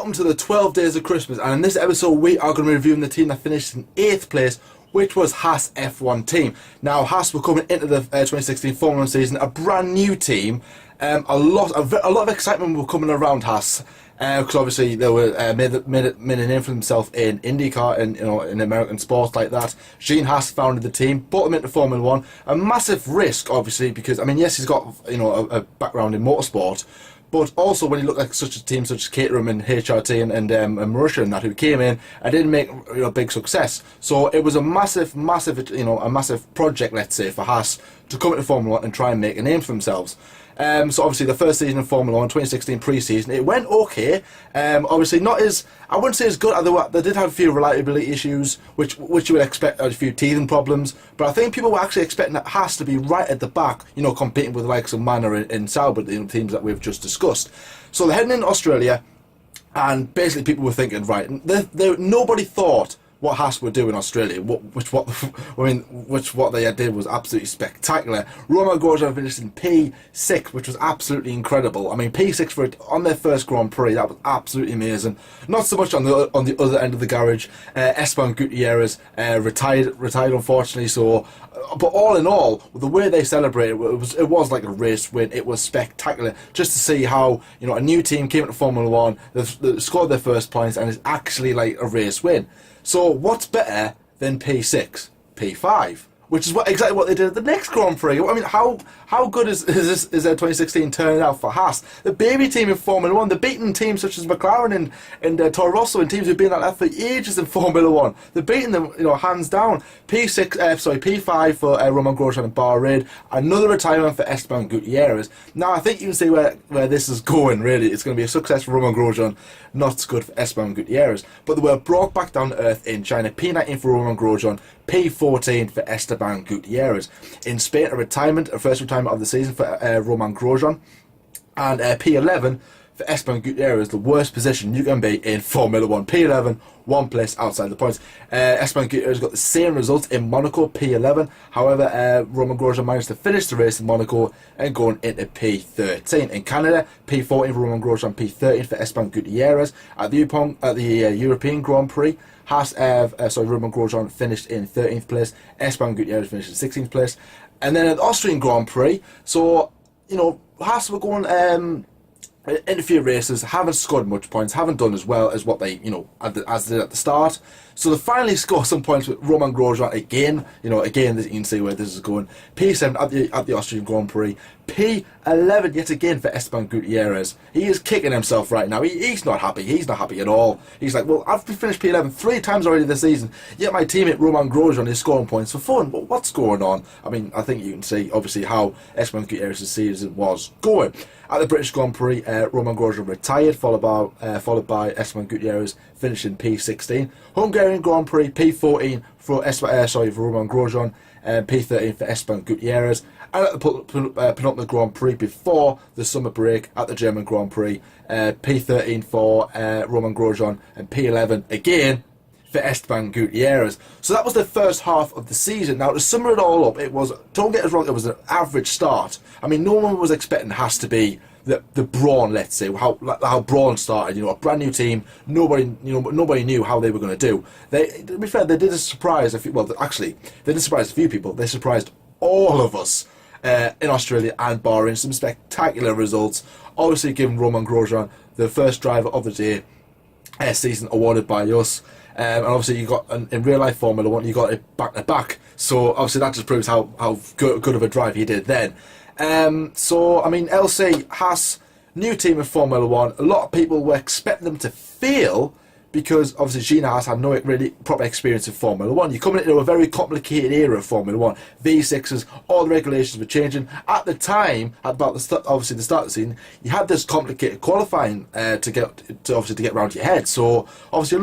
welcome to the 12 Days of Christmas, and in this episode we are going to be reviewing the team that finished in 8th place, which was Haas F1 team. Now Haas were coming into the 2016 Formula 1 season, a brand new team. A lot of excitement were coming around Haas, because obviously they were made a name for themselves in IndyCar and in American sports like that. Gene Haas founded the team, brought them into Formula 1. A massive risk, obviously, because I mean, yes, he's got a background in motorsport. But also, when you look like such a team such as Caterham and HRT and Russia and that, who came in and didn't make a big success, so it was a massive project, let's say, for Haas to come into Formula 1 and try and make a name for themselves. So obviously the first season in Formula 1, 2016 pre-season, it went okay. Obviously not as, I wouldn't say as good. They did have a few reliability issues, which you would expect, a few teething problems. But I think people were actually expecting that Haas to be right at the back, competing with the likes of Manor and Sauber, the teams that we've just discussed. So they're heading into Australia, and basically people were thinking, right, nobody thought what Haas would do in Australia, what they did was absolutely spectacular. Romain Grosjean finished in P6, which was absolutely incredible. I mean, P6 on their first Grand Prix, that was absolutely amazing. Not so much on the other end of the garage. Esteban Gutierrez retired unfortunately. So, but all in all, the way they celebrated, it was like a race win. It was spectacular just to see how a new team came into Formula 1, they've scored their first points, and it's actually like a race win. So what's better than P6? P5, which is exactly what they did at the next Grand Prix. I mean, how good is their 2016 turning out for Haas? The baby team in Formula 1, the beaten teams such as McLaren and Toro Rosso, and teams who've been like that for ages in Formula 1. They're beating them, hands down. P5 for Romain Grosjean and Bahrain. Another retirement for Esteban Gutierrez. Now I think you can see where this is going. Really, it's going to be a success for Romain Grosjean, not so good for Esteban Gutierrez. But they were brought back down to earth in China. P19 for Romain Grosjean, P14 for Esteban Gutierrez. In Spain, a first retirement of the season for Romain Grosjean, and P11 for Esteban Gutierrez, the worst position you can be in Formula 1. P11, one place outside the points. Esteban Gutierrez got the same results in Monaco, P11. However, Romain Grosjean managed to finish the race in Monaco and going into P13. In Canada, P14 for Romain Grosjean, P13 for Esteban Gutierrez. At the European Grand Prix, Romain Grosjean finished in 13th place. Esteban Gutierrez finished in 16th place. And then at the Austrian Grand Prix, so Haas were going in a few races, haven't scored much points, haven't done as well as what they, as they did at the start. So they finally score some points with Romain Grosjean again. Again, you can see where this is going. P7 at the Austrian Grand Prix. P11 yet again for Esteban Gutierrez. He is kicking himself right now. He's not happy. He's not happy at all. He's like, well, I've finished P11 3 times already this season, yet my teammate Romain Grosjean is scoring points for fun. But what's going on? I mean, I think you can see, obviously, how Esteban Gutierrez's season was going. At the British Grand Prix, Romain Grosjean retired, followed by Esteban Gutierrez finishing P16. Hungarian Grand Prix, P14 for Romain Grosjean, and P13 for Esteban Gutierrez. And at the penultimate Grand Prix before the summer break, at the German Grand Prix, P13 for Romain Grosjean, and P11 again for Esteban Gutierrez. So that was the first half of the season. Now, to sum it all up, don't get us wrong, it was an average start. I mean, no one was expecting Haas to be the Brawn, let's say, how Brawn started. A brand new team. Nobody knew how they were going to do. To be fair, they did surprise a few. Well, actually, they did surprise a few people. They surprised all of us in Australia and Bahrain. Some spectacular results. Obviously, giving Romain Grosjean the first driver of the day season awarded by us. And obviously, you got in real life Formula 1, you got it back to back. So obviously, that just proves how good of a drive he did then. So I mean, LC Haas, new team in Formula 1. A lot of people were expecting them to fail because obviously Gene Haas had no really proper experience in Formula 1. You're coming into a very complicated era of Formula 1. V6s, all the regulations were changing. At the time, about the start of the season, you had this complicated qualifying to get around your head. So obviously,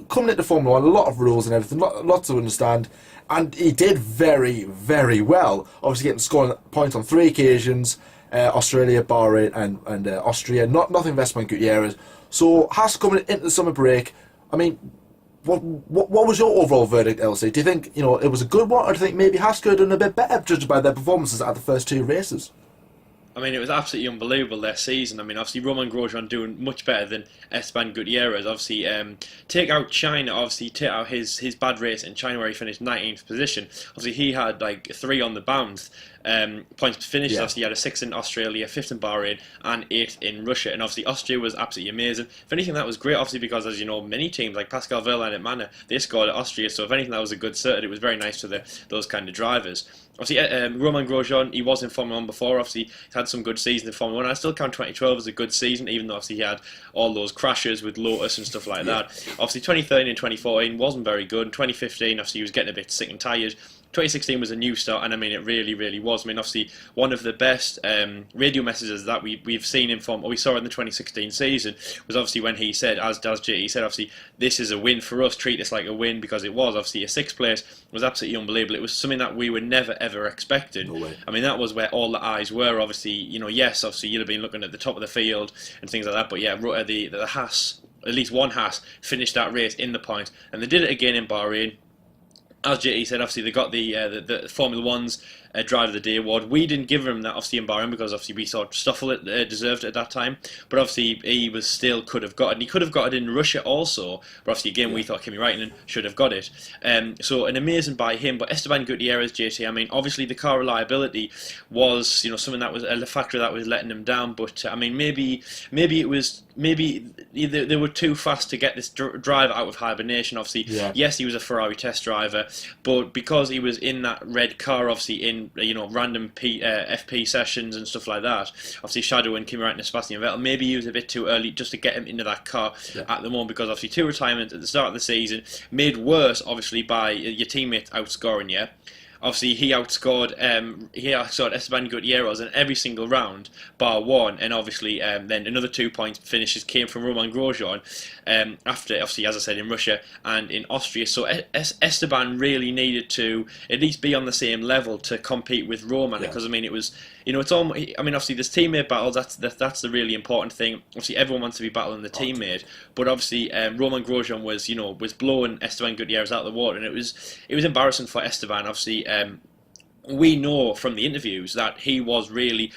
coming into Formula 1, a lot of rules and everything, lots to understand. And he did very, very well. Obviously, scoring points on 3 occasions: Australia, Bahrain, and Austria. Nothing for Esteban Gutierrez. So Haas coming into the summer break. I mean, what was your overall verdict, LC? Do you think it was a good one, or do you think maybe Haas could have done a bit better, judged by their performances at the first 2 races? I mean, it was absolutely unbelievable their season. I mean, obviously Roman Grosjean doing much better than Esteban Gutierrez. Obviously, take out China. Obviously, take out his bad race in China where he finished 19th position. Obviously, he had like 3 on the bounce. Points finishes. Yeah. Obviously, he had a 6th in Australia, 5th in Bahrain, and 8th in Russia. And obviously, Austria was absolutely amazing. If anything, that was great. Obviously, because as you know, many teams like Pascal Wehrlein and Manor, they scored at Austria. So if anything, that was a good cert. It was very nice for those kind of drivers. Obviously, Roman Grosjean, he was in Formula 1 before. Obviously, he's had some good seasons in Formula 1. I still count 2012 as a good season, even though obviously he had all those crashes with Lotus and stuff like that. Obviously, 2013 and 2014 wasn't very good. In 2015, obviously, he was getting a bit sick and tired. 2016 was a new start, and I mean, it really, really was. I mean, obviously, one of the best radio messages that we've seen him from, or we saw in the 2016 season, was obviously when he said, as does J, he said, obviously, this is a win for us, treat this like a win, because it was. Obviously, a 6th place was absolutely unbelievable. It was something that we were never, ever expecting. No way. I mean, that was where all the eyes were. Obviously, you know, yes, obviously, you'd have been looking at the top of the field and things like that, but yeah, the Haas, at least one Haas, finished that race in the point, and they did it again in Bahrain. As JT said, obviously they got the Formula One's Driver of the Day award. We didn't give him that obviously in Bahrain because obviously we thought Stoffel deserved it at that time. But obviously he was still could have got it. And he could have got it in Russia also. But obviously again we thought Kimi Raikkonen should have got it. So an amazing by him. But Esteban Gutierrez, JT, I mean obviously the car reliability was something that was a factor that was letting him down. But I mean maybe it was. Maybe they were too fast to get this driver out of hibernation. Obviously, yes, he was a Ferrari test driver, but because he was in that red car, obviously in random FP sessions and stuff like that, obviously shadowing Kimi Raikkonen and Sebastian Vettel, maybe he was a bit too early just to get him into that car at the moment. Because obviously 2 retirements at the start of the season, made worse obviously by your teammates outscoring you. Obviously, he outscored Esteban Gutierrez in every single round, bar one, and obviously then another 2-point finishes came from Roman Grosjean after, obviously, as I said, in Russia and in Austria. So Esteban really needed to at least be on the same level to compete with Roman, because I mean it was. It's all. I mean, obviously, there's teammate battles. That's the really important thing. Obviously, everyone wants to be battling the teammate, but obviously, Roman Grosjean was blowing Esteban Gutierrez out of the water, and it was embarrassing for Esteban. Obviously, we know from the interviews that he was really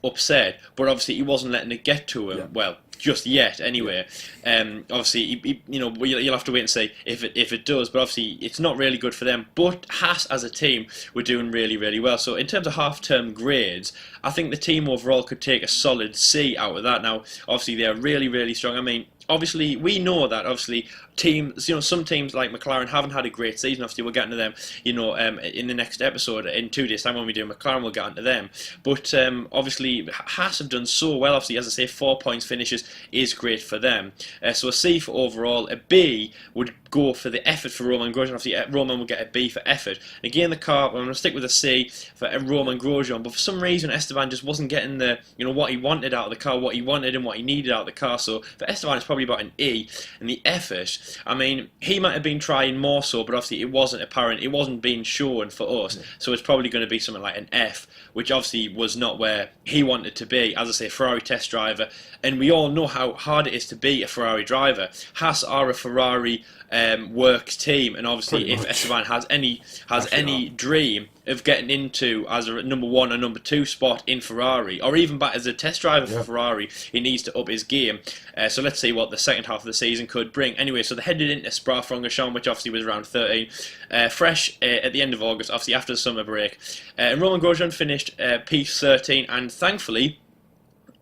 upset, but obviously, he wasn't letting it get to him. Yeah. Well, just yet, anyway. Obviously, you'll have to wait and see if it does. But obviously, it's not really good for them. But Haas as a team were doing really, really well. So in terms of half-term grades, I think the team overall could take a solid C out of that. Now, obviously, they're really, really strong. I mean, obviously, we know that obviously teams, some teams like McLaren haven't had a great season. Obviously, we'll get into them, in the next episode in 2 days' time when we do McLaren. We'll get into them. But obviously, Haas have done so well. Obviously, as I say, 4 points finishes is great for them. So a C for overall. A B would go for the effort for Roman Grosjean. Obviously, Roman will get a B for effort. And again, the car, I'm going to stick with a C for Roman Grosjean. But for some reason, Esteban just wasn't getting the, what he wanted out of the car, what he wanted and what he needed out of the car. So for Esteban, it's probably about an E. And the effort, I mean, he might have been trying more so, but obviously it wasn't apparent. It wasn't being shown for us. So it's probably going to be something like an F, which obviously was not where he wanted to be. As I say, Ferrari test driver. And we all know how hard it is to be a Ferrari driver. Haas are a Ferrari works team, and obviously if Esteban has any dream of getting into as a number 1 or number 2 spot in Ferrari, or even back as a test driver for Ferrari, he needs to up his game. So let's see what the second half of the season could bring. Anyway, so they headed into Spa-Francorchamps, which obviously was around 13, fresh at the end of August, obviously after the summer break. And Roman Grosjean finished P13, and thankfully,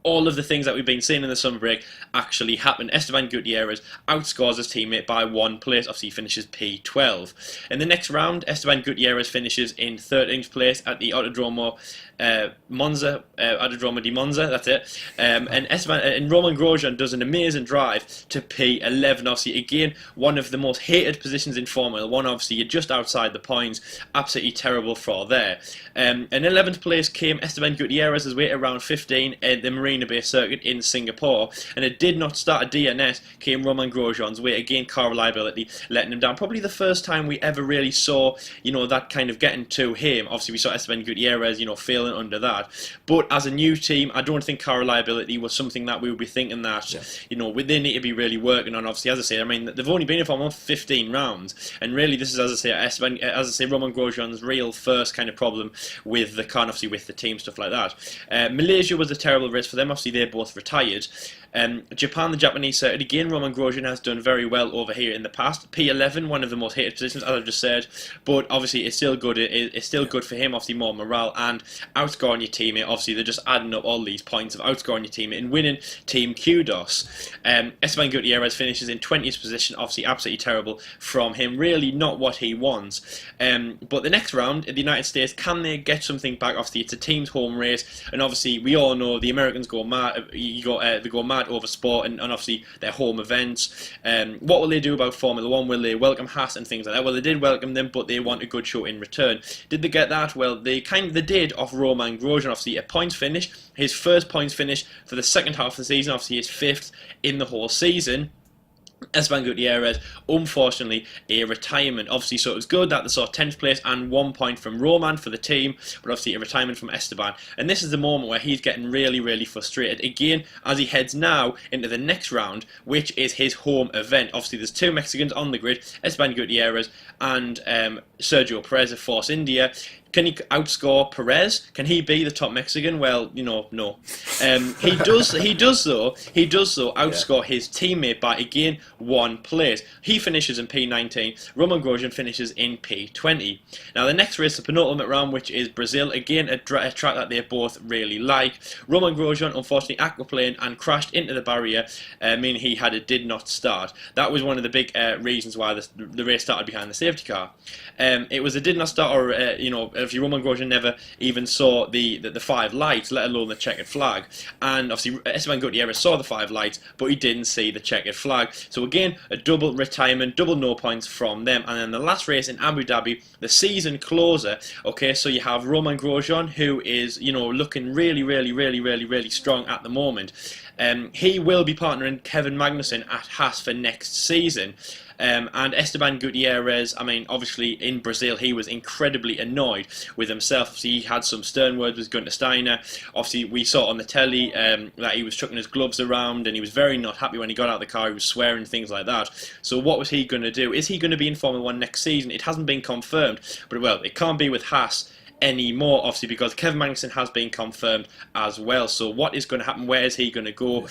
all of the things that we've been seeing in the summer break actually happened. Esteban Gutierrez outscores his teammate by 1 place. Obviously, he finishes P12. In the next round, Esteban Gutierrez finishes in 13th place at the Autodromo Monza, Autodromo di Monza, that's it. And Roman Grosjean does an amazing drive to P11. Obviously, again, one of the most hated positions in Formula 1. Obviously, you're just outside the points. Absolutely terrible for there. In 11th place came Esteban Gutierrez, his way around 15. The Marine Marina Bay circuit in Singapore, and it did not start a DNS, came Romain Grosjean's way. Again, car reliability letting him down. Probably the first time we ever really saw, that kind of getting to him. Obviously, we saw Esteban Gutierrez, failing under that. But as a new team, I don't think car reliability was something that we would be thinking that, they need to be really working on. Obviously, as I say, they've only been in Formula 1 for 15 rounds, and really this is, as I say, Romain Grosjean's real first kind of problem with the car, and obviously with the team, stuff like that. Malaysia was a terrible race for them. Obviously, they both retired. Japan, the Japanese circuit, again, Romain Grosjean has done very well over here in the past. P11, one of the most hated positions, as I've just said, but obviously it's still good. It's still good for him, obviously more morale and outscoring your teammate. Obviously, they're just adding up all these points of outscoring your teammate and winning team kudos. Esteban Gutierrez finishes in 20th position, obviously absolutely terrible from him, really not what he wants. But the next round in the United States, can they get something back? Obviously, it's a team's home race, and obviously we all know the Americans go mad. They go mad over sport and obviously their home events. What will they do about Formula 1? Will they welcome Haas and things like that? Well, they did welcome them, but they want a good show in return. Did they get that? Well, they did off Romain Grosjean. Obviously, a points finish, his first points finish for the second half of the season. Obviously, his 5th in the whole season. Esteban Gutierrez, unfortunately, a retirement. Obviously, so it was good that they saw 10th place and 1 point from Roman for the team, but obviously a retirement from Esteban. And this is the moment where he's getting really, really frustrated again as he heads now into the next round, which is his home event. Obviously, there's 2 Mexicans on the grid, Esteban Gutierrez and Sergio Perez of Force India. Can he outscore Perez? Can he be the top Mexican? Well, no. He does though outscore his teammate by again 1 place. He finishes in P19. Romain Grosjean finishes in P20. Now the next race, the penultimate round, which is Brazil. Again, a track that they both really like. Romain Grosjean unfortunately aquaplaned and crashed into the barrier, meaning he did not start. That was one of the big reasons why the race started behind the safety car. It was a did not start, or if Romain Grosjean never even saw the 5 lights, let alone the checkered flag. And obviously Esteban Gutierrez saw the 5 lights, but he didn't see the checkered flag. So again, a double retirement, double no points from them. And then the last race in Abu Dhabi, the season closer. Okay, so you have Romain Grosjean, who is looking really, really, really, really, really strong at the moment. He will be partnering Kevin Magnussen at Haas for next season. And Esteban Gutierrez, obviously in Brazil, he was incredibly annoyed with himself. Obviously, he had some stern words with Gunter Steiner. Obviously, we saw on the telly that he was chucking his gloves around, and he was very not happy when he got out of the car. He was swearing, things like that. So what was he going to do? Is he going to be in Formula 1 next season? It hasn't been confirmed, but well, it can't be with Haas anymore, obviously, because Kevin Magnussen has been confirmed as well. So what is going to happen? Where is he going to go?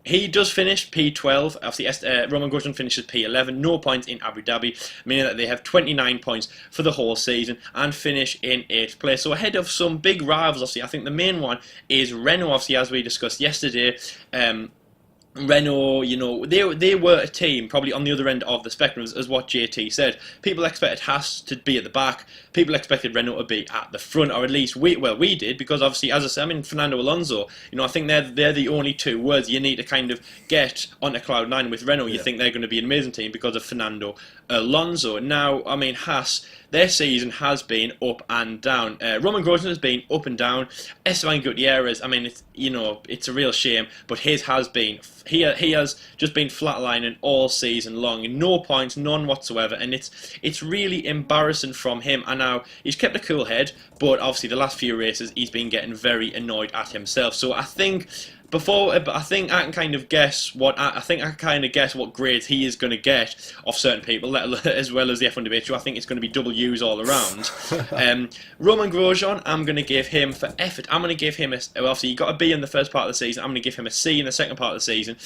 He does finish P12. Obviously, Romain Grosjean finishes P11. No points in Abu Dhabi, meaning that they have 29 points for the whole season and finish in 8th place. So ahead of some big rivals, obviously, I think the main one is Renault, obviously, as we discussed yesterday. Renault, they were a team probably on the other end of the spectrum, as what JT said. People expected Haas to be at the back. People expected Renault to be at the front, or at least we did, because obviously, as I said, Fernando Alonso. I think they're the only 2 words you need to kind of get onto cloud 9 with Renault. You think they're going to be an amazing team because of Fernando Alonso. Now, Haas, their season has been up and down. Romain Grosjean has been up and down. Esteban Gutierrez, it's a real shame, but his has been. He has just been flatlining all season long. No points, none whatsoever, and it's really embarrassing from him. And now he's kept a cool head, but obviously the last few races he's been getting very annoyed at himself. So I think I can kind of guess what grades he is going to get off certain people, as well as the F1 debate show. I think it's going to be double U's all around. Romain Grosjean, I'm going to give him for effort. I'm going to give him obviously he got a B in the first part of the season. I'm going to give him a C in the second part of the season.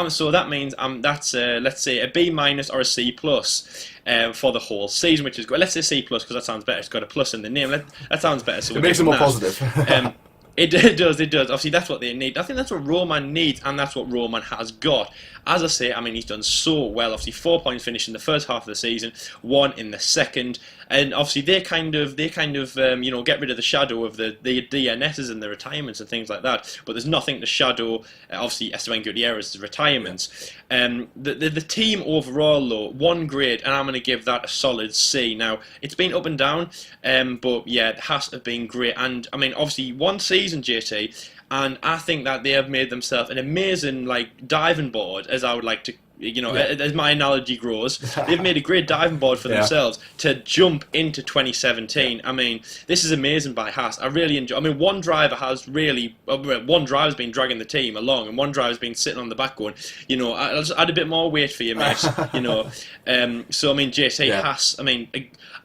So that means that's let's say a B minus or a C plus. For the whole season, which is good. Let's say C plus, because that sounds better. It's got a plus in the name. That sounds better. So it makes it more positive. It does. Obviously, that's what they need. I think that's what Roman needs, and that's what Roman has got. As I say, he's done so well. Obviously, 4 points finished in the first half of the season, 1 in the second. and obviously they kind of get rid of the shadow of the DNSs and the retirements and things like that. But there's nothing to shadow obviously Esteban Gutierrez's retirements. The team overall though, one grade, and I'm going to give that a solid C. Now it's been up and down, but yeah, it has to have been great. And I mean, obviously one season, JT. And I think that they have made themselves an amazing diving board, as I would like to, as my analogy grows. They've made a great diving board for themselves to jump into 2017. I mean, this is amazing by Haas. I really enjoy. I mean, one driver's been dragging the team along, and one driver's been sitting on the back going, I'll just add a bit more weight for you, mate. So I mean, JT Haas. I mean,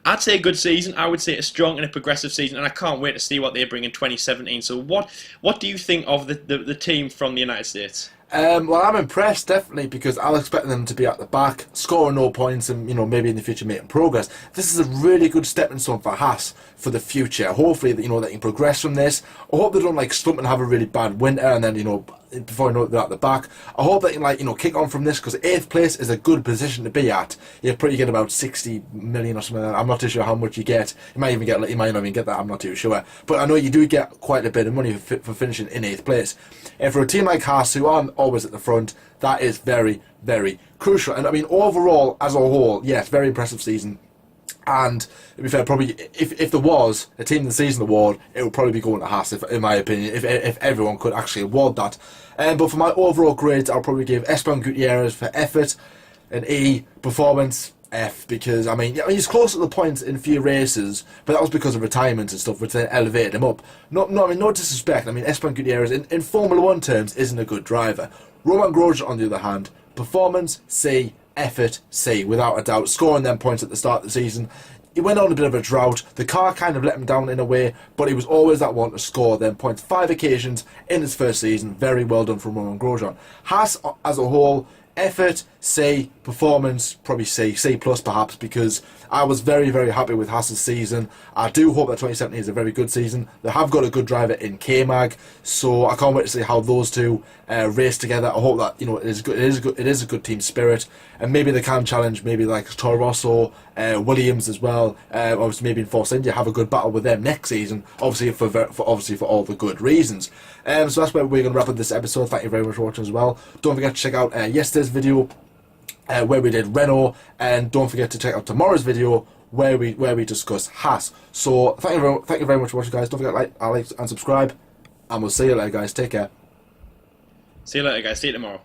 I'd say a good season. I would say a strong and a progressive season, and I can't wait to see what they bring in 2017. So what do you think of the team from the United States? Well, I'm impressed, definitely, because I'll expect them to be at the back, scoring no points, and maybe in the future making progress. This is a really good stepping stone for Haas for the future. Hopefully, they can progress from this. I hope they don't slump and have a really bad winter, and then before they're at the back. I hope they can kick on from this, because 8th place is a good position to be at. You probably get about 60 million or something like that. I'm not too sure how much you get. You might not even get that. I'm not too sure. But I know you do get quite a bit of money for finishing in 8th place. And for a team like Haas, who aren't always at the front, that is very, very crucial. And I mean, overall, as a whole, yes, very impressive season. And to be fair, probably if there was a Team of the Season award, it would probably be going to Haas, in my opinion, if everyone could actually award that. But for my overall grades, I'll probably give Esteban Gutierrez for effort an E, performance F, because I mean he's close at the points in a few races, but that was because of retirement and stuff, which then elevated him up. No disrespect. I mean, Esteban Gutierrez in Formula 1 terms isn't a good driver. Romain Grosjean, on the other hand, performance C, effort C, without a doubt, scoring them points at the start of the season. He went on a bit of a drought. The car kind of let him down in a way, but he was always that one to score them points. 5 occasions in his first season. Very well done from Romain Grosjean. Haas as a whole, effort C, performance probably C plus perhaps, because I was very, very happy with Haas's season. I do hope that 2017 is a very good season. They have got a good driver in K-Mag, so I can't wait to see how those two race together. I hope that it is good. It is a good team spirit, and maybe they can challenge maybe like Toro Rosso, Williams as well. Obviously, maybe in Force India have a good battle with them next season. Obviously for all the good reasons. So that's where we're going to wrap up this episode. Thank you very much for watching as well. Don't forget to check out yesterday's video, where we did Renault, and don't forget to check out tomorrow's video where we discuss Haas. So thank you very much for watching, guys. Don't forget to like and subscribe, and we'll see you later, guys. Take care. See you later, guys. See you tomorrow.